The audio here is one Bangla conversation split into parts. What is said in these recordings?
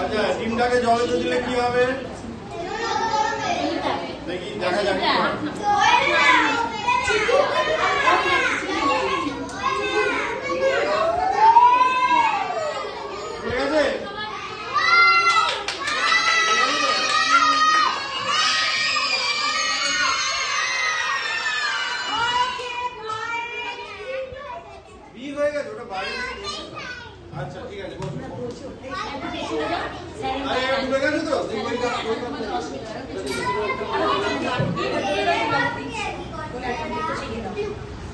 আচ্ছা ডিমটাকে জলে দিলে কি হবে? দেখি দেখা যাক। ঠিক আছে? হয়ে গেছে ওটা বাইরে। আচ্ছা ঠিক আছে বসো। আরে ডুবে গেছে তো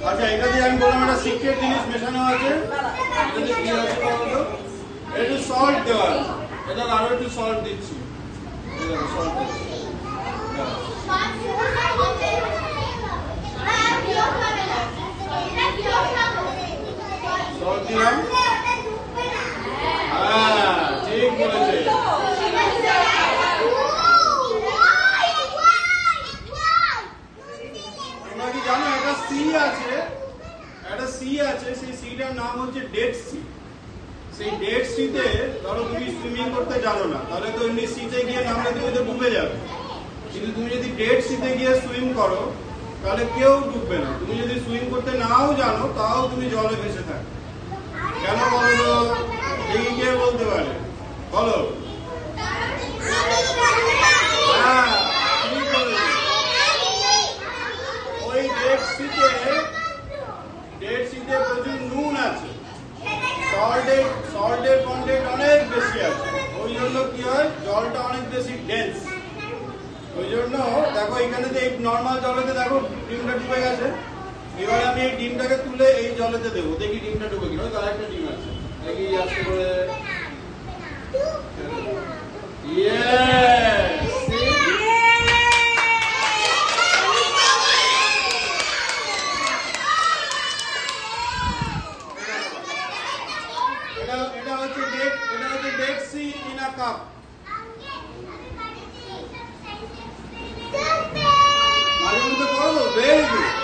আচ্ছা এটা দিয়ে আমি বললাম একটা সিক্রেট জিনিস মেশানো আছে। এটাতে কি আছে বলতো? একটু সল্ট দেওয়া আছে। এটা আরো একটু সল্ট দিচ্ছি। সল্ট দিলাম। হ্যাঁ ঠিক বলেছে। তোমরা কি জানো একটা সি আছে, একটা সি আছে, সেই সিটার নাম হচ্ছে ডেড সি। সেই ডেড সিতে ধরো তুমি সুইমিং করতে জানো না, তাহলে তো এমনি সিতে গিয়ে নামলে তুমি তো ডুবে যাবে। কিন্তু তুমি যদি ডেড সিতে গিয়ে সুইম করো তাহলে কেউ ডুববে না। তুমি যদি সুইম করতে নাও জানো তাও তুমি জলে ভেসে থাকবে। কেন বলো তো? এই কে বলতে পারে বলো? হ্যাঁ ঠিক বলেছো। ওই ডেড সিতে প্রচুর নুন আছে, সল্টের কন্টেন্ট অনেক বেশি আছে। ওই জন্য কি হয়, জলটা অনেক বেশি ডেন্স। ওই জন্য দেখো এখানে যে এই নর্মাল জলেতে দেখো ডিমটা ডুবে গেছে। এবারে আমি এই ডিমটাকে তুলে এই জলেতে দেবো, দেখি ডিমটা ডুবে কিনা। ওই আরেকটা ডিম আছে, দেখি আস্তে করে। এটা হচ্ছে dead sea in a cup. মাঝে মধ্যে করো, ভেরি গুড।